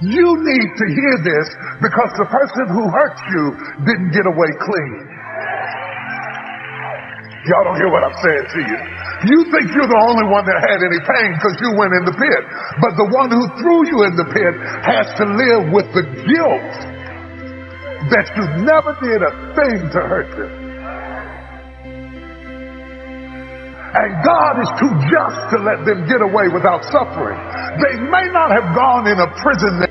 You need to hear this because the person who hurt you didn't get away clean. Y'all don't hear what I'm saying to you. You think you're the only one that had any pain because you went in the pit. But the one who threw you in the pit has to live with the guilt that you never did a thing to hurt them. And God is too just to let them get away without suffering. They may not have gone in a prison.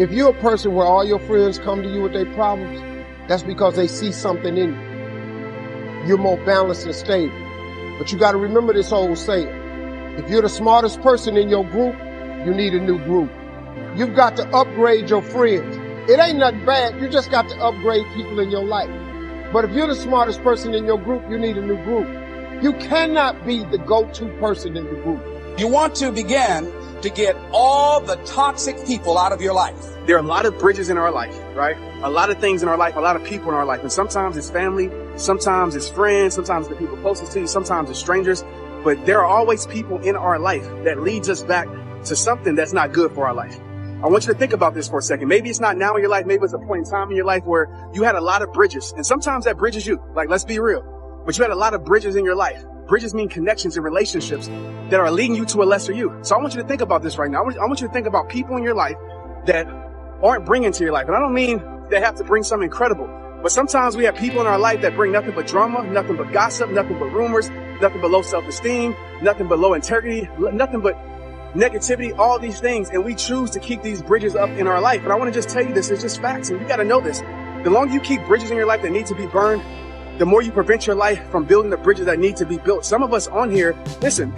If you're a person where all your friends come to you with their problems, that's because they see something in you. You're more balanced and stable. But you got to remember this old saying. If you're the smartest person in your group, you need a new group. You've got to upgrade your friends. It ain't nothing bad. You just got to upgrade people in your life. But if you're the smartest person in your group, you need a new group. You cannot be the go-to person in the group. You want to begin to get all the toxic people out of your life. There are a lot of bridges in our life, right? A lot of things in our life, a lot of people in our life. And sometimes it's family, sometimes it's friends, sometimes the people closest to you, sometimes it's strangers. But there are always people in our life that leads us back to something that's not good for our life. I want you to think about this for a second. Maybe it's not now in your life. Maybe it's a point in time in your life where you had a lot of bridges. And sometimes that bridge is you. Like, let's be real. But you had a lot of bridges in your life. Bridges mean connections and relationships that are leading you to a lesser you. So I want you to think about this right now. I want you to think about people in your life that aren't bringing to your life. And I don't mean they have to bring something incredible. But sometimes we have people in our life that bring nothing but drama, nothing but gossip, nothing but rumors, nothing but low self-esteem, nothing but low integrity, nothing but negativity, all these things. And we choose to keep these bridges up in our life. And I want to just tell you this. It's just facts. And you got to know this. The longer you keep bridges in your life that need to be burned, the more you prevent your life from building the bridges that need to be built. Some of us on here, listen,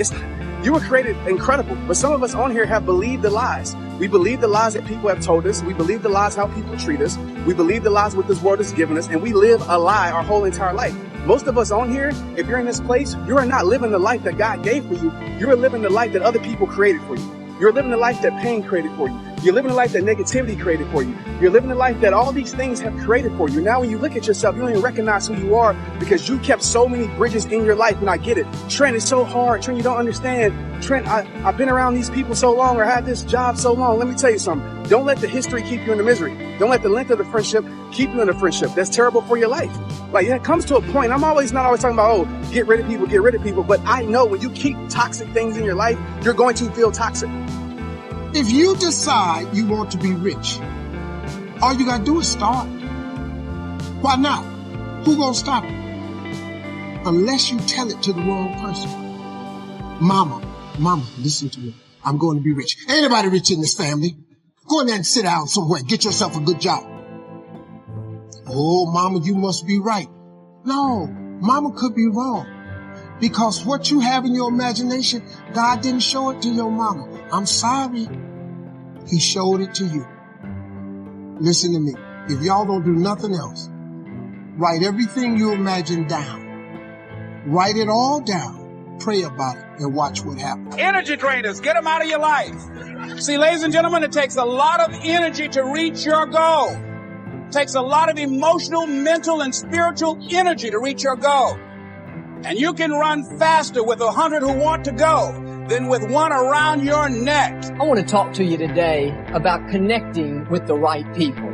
you were created incredible, but some of us on here have believed the lies. We believe the lies that people have told us. We believe the lies how people treat us. We believe the lies what this world has given us, and we live a lie our whole entire life. Most of us on here, if you're in this place, you are not living the life that God gave for you. You're living the life that other people created for you. You're living the life that pain created for you. You're living the life that negativity created for you. You're living the life that all these things have created for you. Now when you look at yourself, you don't even recognize who you are because you kept so many bridges in your life. And I get it. Trent, it's so hard. Trent, you don't understand. Trent, I've been around these people so long or had this job so long. Let me tell you something. Don't let the history keep you in the misery. Don't let the length of the friendship keep you in the friendship. That's terrible for your life. Like, it comes to a point. I'm not always talking about, oh, get rid of people. But I know when you keep toxic things in your life, you're going to feel toxic. If you decide you want to be rich, all you gotta do is start. Why not? Who gonna stop it? Unless you tell it to the wrong person. Mama, listen to me. I'm going to be rich. Ain't nobody rich in this family. Go in there and sit down somewhere. Get yourself a good job. Oh, mama, you must be right. No, mama could be wrong. Because what you have in your imagination, God didn't show it to your mama. I'm sorry. He showed it to you. Listen to me. If y'all don't do nothing else, write everything you imagine down. Write it all down. Pray about it and watch what happens. Energy drainers, get them out of your life. See, ladies and gentlemen, it takes a lot of energy to reach your goal. It takes a lot of emotional, mental, and spiritual energy to reach your goal. And you can run faster with 100 who want to go than with one around your neck. I want to talk to you today about connecting with the right people.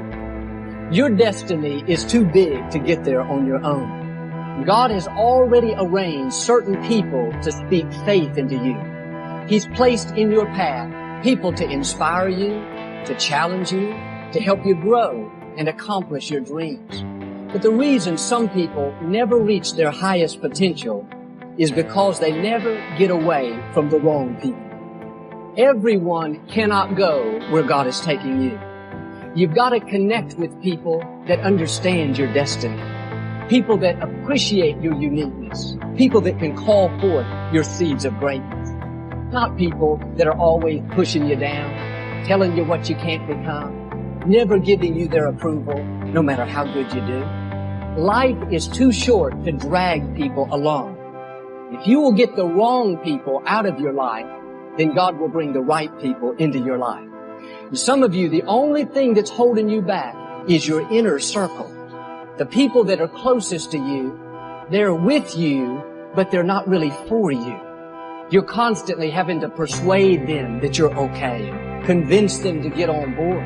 Your destiny is too big to get there on your own. God has already arranged certain people to speak faith into you. He's placed in your path people to inspire you, to challenge you, to help you grow and accomplish your dreams. But the reason some people never reach their highest potential is because they never get away from the wrong people. Everyone cannot go where God is taking you. You've got to connect with people that understand your destiny, people that appreciate your uniqueness, people that can call forth your seeds of greatness, not people that are always pushing you down, telling you what you can't become, never giving you their approval, no matter how good you do. Life is too short to drag people along. If you will get the wrong people out of your life, then God will bring the right people into your life. And some of you, the only thing that's holding you back is your inner circle. The people that are closest to you, they're with you, but they're not really for you. You're constantly having to persuade them that you're okay. convince them to get on board.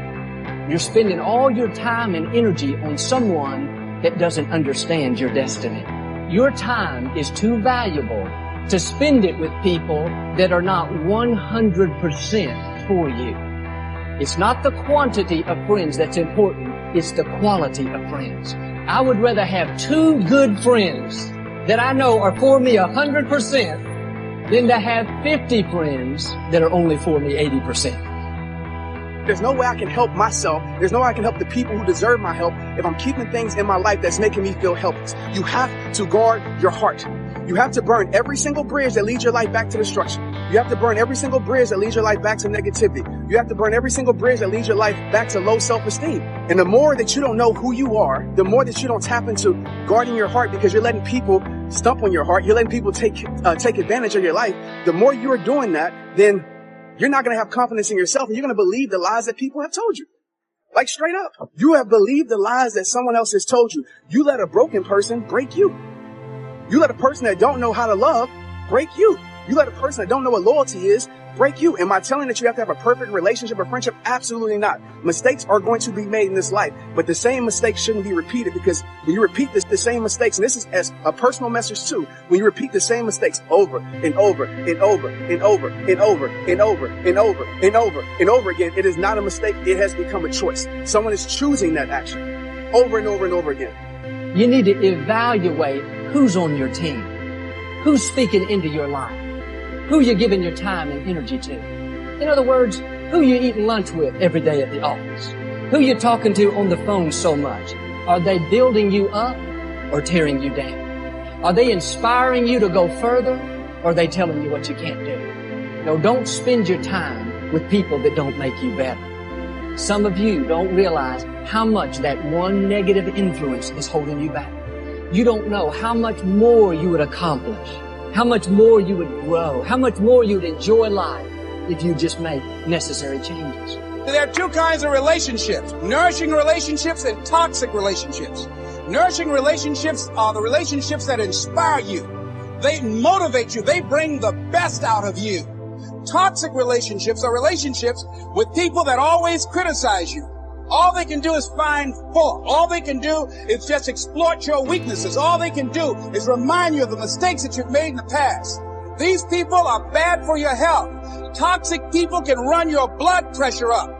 You're spending all your time and energy on someone that doesn't understand your destiny. Your time is too valuable to spend it with people that are not 100% for you. It's not the quantity of friends that's important, it's the quality of friends. I would rather have 2 good friends that I know are for me 100% than to have 50 friends that are only for me 80%. There's no way I can help myself. There's no way I can help the people who deserve my help if I'm keeping things in my life that's making me feel helpless. You have to guard your heart. You have to burn every single bridge that leads your life back to destruction. You have to burn every single bridge that leads your life back to negativity. You have to burn every single bridge that leads your life back to low self-esteem. And the more that you don't know who you are, the more that you don't tap into guarding your heart because you're letting people stump on your heart, you're letting people take advantage of your life, the more you're doing that, then you're not going to have confidence in yourself, and you're going to believe the lies that people have told you. Like straight up. You have believed the lies that someone else has told you. You let a broken person break you. You let a person that don't know how to love break you. You let a person that don't know what loyalty is break you. Am I telling that you have to have a perfect relationship or friendship? Absolutely not. Mistakes are going to be made in this life, but the same mistakes shouldn't be repeated, because when you repeat the same mistakes, and this is as a personal message too, when you repeat the same mistakes over and over and over and over and over and over and over and over and over again, it is not a mistake. It has become a choice. Someone is choosing that action over and over and over again. You need to evaluate who's on your team, who's speaking into your life, who you're giving your time and energy to. In other words, who you're eating lunch with every day at the office, who you're talking to on the phone so much. Are they building you up or tearing you down? Are they inspiring you to go further, or are they telling you what you can't do? No, don't spend your time with people that don't make you better. Some of you don't realize how much that one negative influence is holding you back. You don't know how much more you would accomplish, how much more you would grow, how much more you would enjoy life if you just make necessary changes. There are 2 kinds of relationships: nourishing relationships and toxic relationships. Nourishing relationships are the relationships that inspire you. They motivate you. They bring the best out of you. Toxic relationships are relationships with people that always criticize you. All they can do is find fault. All they can do is just exploit your weaknesses. All they can do is remind you of the mistakes that you've made in the past. These people are bad for your health. Toxic people can run your blood pressure up.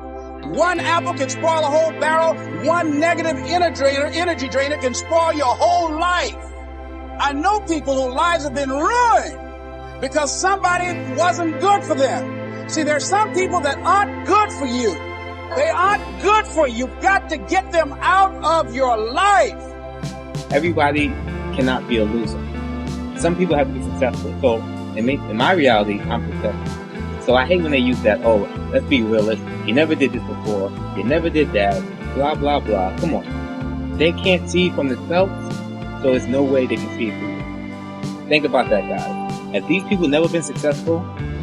One apple can spoil a whole barrel. One negative energy drainer can spoil your whole life. I know people whose lives have been ruined because somebody wasn't good for them. See, there are some people that aren't good for you. They aren't good for you. You've got to get them out of your life. Everybody cannot be a loser. Some people have to be successful. So in my reality, I'm successful. So I hate when they use that, oh, let's be realistic. You never did this before. You never did that. Blah, blah, blah. Come on. They can't see from themselves, so there's no way they can see it through you. Think about that, guys. If these people never been successful,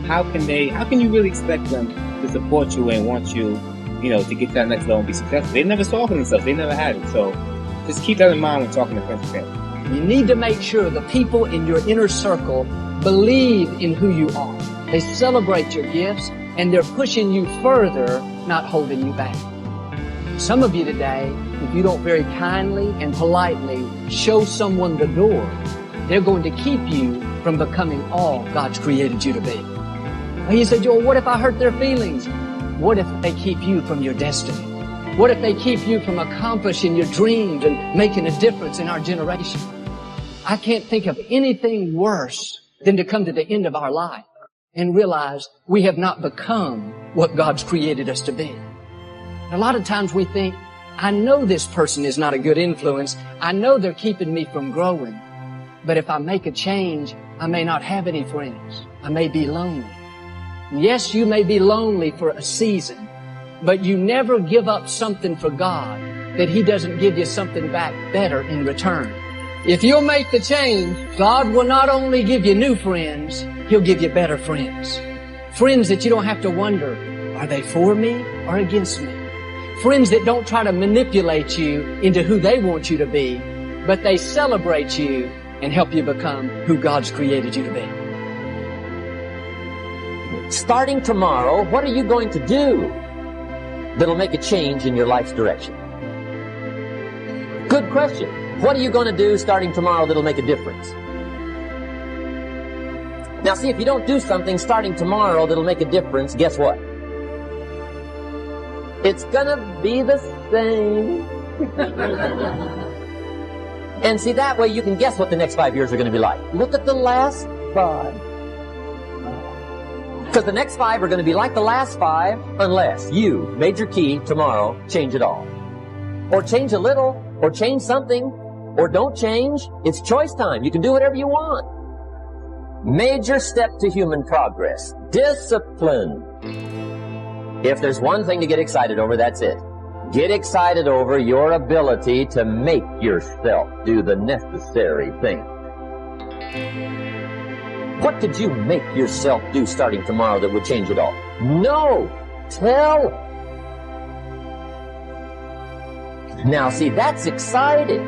how can you really expect them to support you and want you, to get to that next level and be successful? They never saw it for themselves. They never had it. So just keep that in mind when talking to friends and family. You need to make sure the people in your inner circle believe in who you are. They celebrate your gifts, and they're pushing you further, not holding you back. Some of you today, if you don't very kindly and politely show someone the door, they're going to keep you from becoming all God's created you to be. Well, you said, Joel, what if I hurt their feelings? What if they keep you from your destiny? What if they keep you from accomplishing your dreams and making a difference in our generation? I can't think of anything worse than to come to the end of our life and realize we have not become what God's created us to be. A lot of times we think, I know this person is not a good influence. I know they're keeping me from growing. But if I make a change, I may not have any friends. I may be lonely. Yes, you may be lonely for a season, but you never give up something for God that He doesn't give you something back better in return. If you'll make the change, God will not only give you new friends, He'll give you better friends. Friends that you don't have to wonder, are they for me or against me? Friends that don't try to manipulate you into who they want you to be, but they celebrate you and help you become who God's created you to be. Starting tomorrow, what are you going to do that'll make a change in your life's direction? Good question. What are you going to do starting tomorrow that'll make a difference? Now see, if you don't do something starting tomorrow that'll make a difference, guess what? It's gonna be the same. And see, that way you can guess what the next 5 years are going to be like. Look at the last 5. Because the next 5 are going to be like the last 5 unless you, major key, tomorrow, change it all. Or change a little, or change something, or don't change. It's choice time. You can do whatever you want. Major step to human progress. Discipline. If there's one thing to get excited over, that's it. Get excited over your ability to make yourself do the necessary thing. What could you make yourself do starting tomorrow that would change it all? No! Tell! Now see, that's exciting.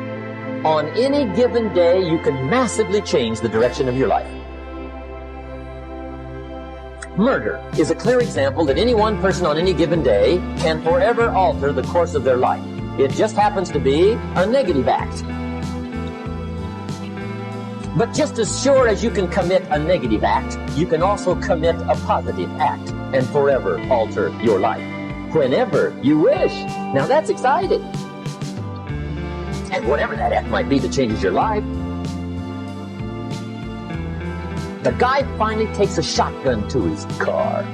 On any given day, you can massively change the direction of your life. Murder is a clear example that any one person on any given day can forever alter the course of their life. It just happens to be a negative act. But just as sure as you can commit a negative act, you can also commit a positive act and forever alter your life. Whenever you wish. Now that's exciting. And whatever that act might be that changes your life. The guy finally takes a shotgun to his car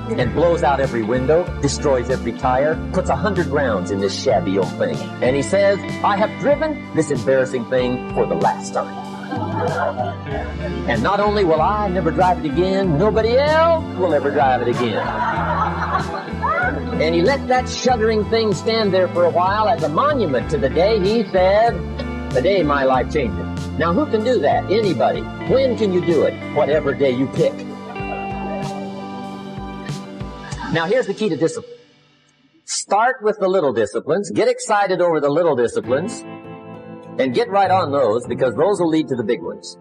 and blows out every window, destroys every tire, puts 100 rounds in this shabby old thing. And he says, I have driven this embarrassing thing for the last time. And not only will I never drive it again, nobody else will ever drive it again. And he let that shuddering thing stand there for a while as a monument to the day he said, the day my life changes. Now who can do that? Anybody. When can you do it? Whatever day you pick. Now here's the key to discipline. Start with the little disciplines, get excited over the little disciplines, and get right on those because those will lead to the big ones.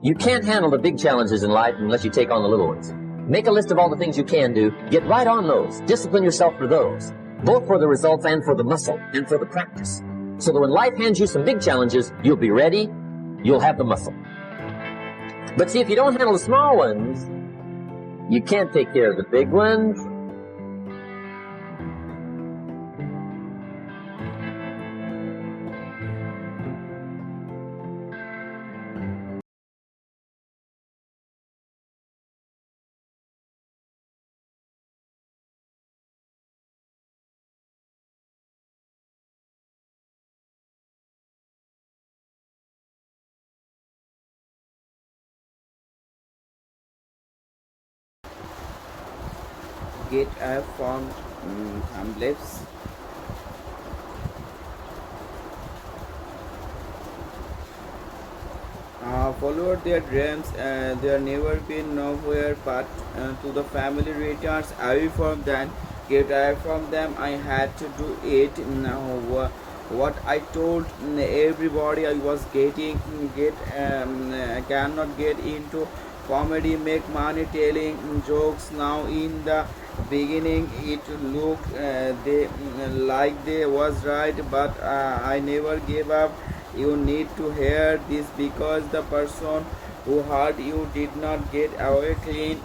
You can't handle the big challenges in life unless you take on the little ones. Make a list of all the things you can do, get right on those, discipline yourself for those, both for the results and for the muscle and for the practice. So that when life hands you some big challenges, you'll be ready, you'll have the muscle. But see, if you don't handle the small ones, you can't take care of the big ones. Get from templates. Followed their dreams, there never been nowhere but to the family returns away from them. Get away from them, I had to do it. Now what I told everybody I was cannot get into comedy, make money telling jokes. Now in the beginning it looked like they was right, but I never gave up. You need to hear this because the person who hurt you did not get away clean.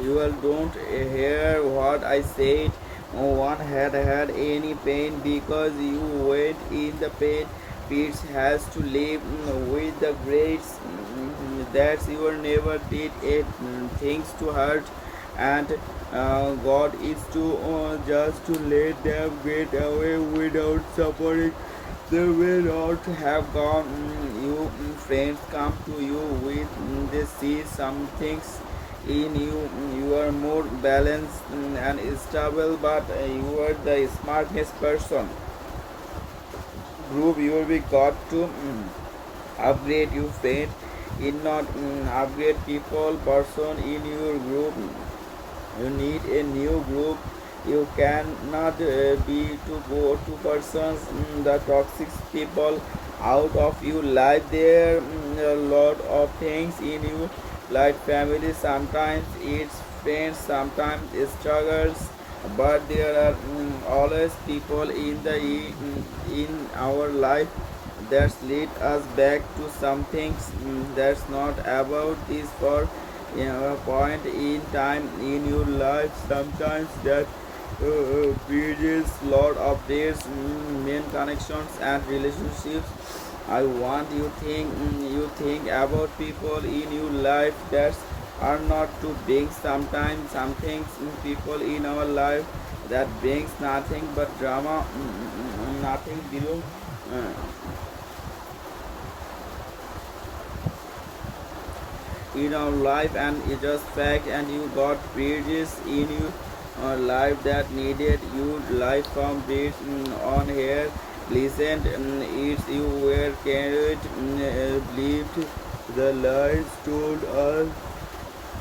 You don't hear what I said. No one had any pain because you went in the pain. Pits has to live with the greats. That's you never did it things to hurt, and God is to just to let them get away without suffering. They will not have gone. You friends come to you with they see some things in you. You are more balanced and stable, but you are the smartest person. Group you will be got to upgrade you friend in not upgrade people person in your group. You need a new group. You cannot be two persons. The toxic people out of your life. There a lot of things in you, like family, sometimes it's friends, sometimes it's struggles, but there are always people in our life that lead us back to some things that's not about this for a point in time in your life. Sometimes that bridges lot of these main connections and relationships. I want you think about people in your life that are not too big. Sometimes some things people in our life that brings nothing but drama, nothing below. Uh, in our life, and it's just fact, and you got bridges in your life that needed you life from bridge on here. Listen, it's you were carried, believed the lies told us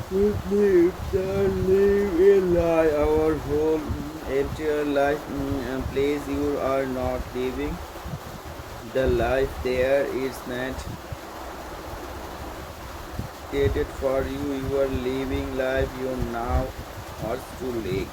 to live a lie our whole entire life. Place you are not living the life there is not created for you. You are living life you now, or too late.